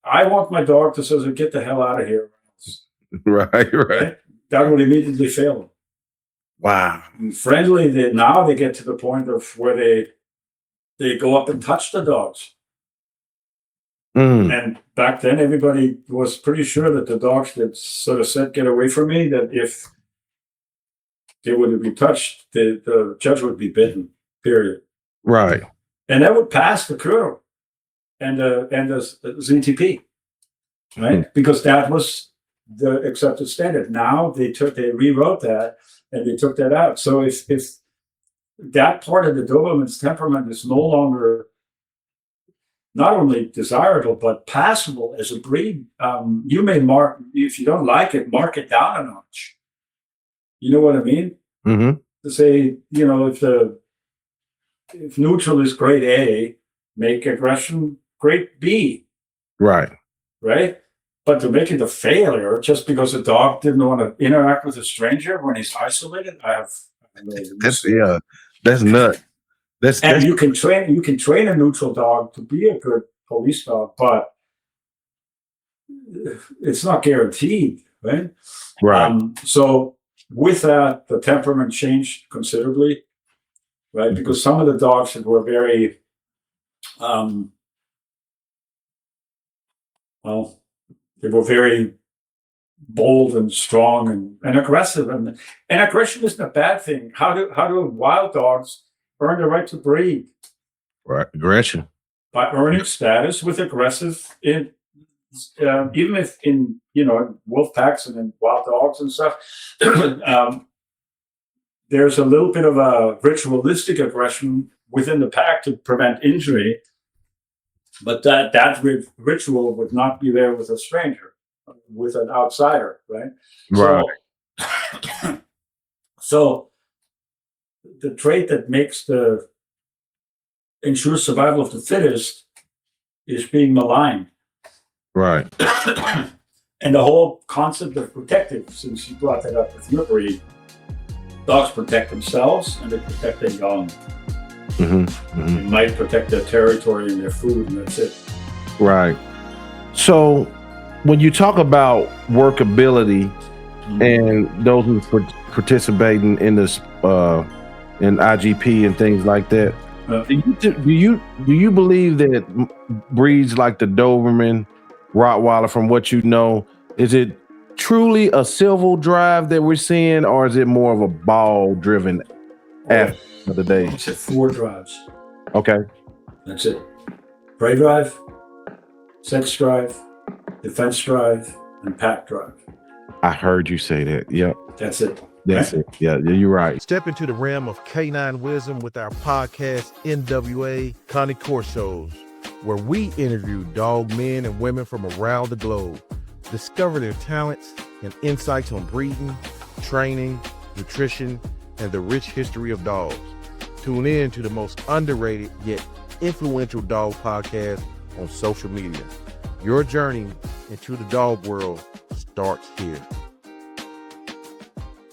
[SPEAKER 1] I want my dog to say, get the hell out of here.
[SPEAKER 2] Right.
[SPEAKER 1] That would immediately fail him.
[SPEAKER 2] Wow.
[SPEAKER 1] And friendly, now they get to the point of where they go up and touch the dogs. And back then, everybody was pretty sure that the dogs that sort of said, get away from me, that if they would be touched, the judge would be bitten, period.
[SPEAKER 2] Right.
[SPEAKER 1] And that would pass the Kuro and the ZTP, right? Because that was the accepted standard. Now they rewrote that and they took that out. So if that part of the Doberman's temperament is no longer not only desirable, but passable as a breed, you may if you don't like it, mark it down a notch. You know what I mean?
[SPEAKER 2] Mm-hmm.
[SPEAKER 1] To say, you know, if neutral is grade A, make aggression grade B,
[SPEAKER 2] Right.
[SPEAKER 1] right? But to make it a failure just because a dog didn't want to interact with a stranger when he's isolated, I have no
[SPEAKER 2] that's nuts.
[SPEAKER 1] And you can train a neutral dog to be a good police dog, but it's not guaranteed, right?
[SPEAKER 2] Right.
[SPEAKER 1] So with that, the temperament changed considerably, right? Because some of the dogs that were very, they were very bold and strong and aggressive, and aggression isn't a bad thing. How do wild dogs earn the right to breed?
[SPEAKER 2] Right. Aggression.
[SPEAKER 1] By earning status with aggressive in. Even if in wolf packs and in wild dogs and stuff, there's a little bit of a ritualistic aggression within the pack to prevent injury, but that ritual would not be there with a stranger, with an outsider, right?
[SPEAKER 2] Right.
[SPEAKER 1] So the trait that ensures survival of the fittest is being maligned.
[SPEAKER 2] Right.
[SPEAKER 1] And the whole concept of protective, since you brought that up with your breed, dogs protect themselves and they protect their young.
[SPEAKER 2] Mm-hmm. Mm-hmm.
[SPEAKER 1] They might protect their territory and their food, and that's it.
[SPEAKER 2] Right. So when you talk about workability and those who participating in this in IGP and things like that, do you believe that breeds like the Doberman, Rottweiler, from what you know, is it truly a civil drive that we're seeing, or is it more of a ball driven after the day?
[SPEAKER 1] It's 4 drives.
[SPEAKER 2] Okay.
[SPEAKER 1] That's it. Prey drive, sex drive, defense drive, and pack drive.
[SPEAKER 2] I heard you say that. Yep.
[SPEAKER 1] That's it.
[SPEAKER 2] That's it. Yeah, you're right.
[SPEAKER 4] Step into the realm of canine wisdom with our podcast, NWA Connie Corsos, where we interview dog men and women from around the globe, discover their talents and insights on breeding, training, nutrition, and the rich history of dogs. Tune in to the most underrated yet influential dog podcast on social media. Your journey into the dog world starts here.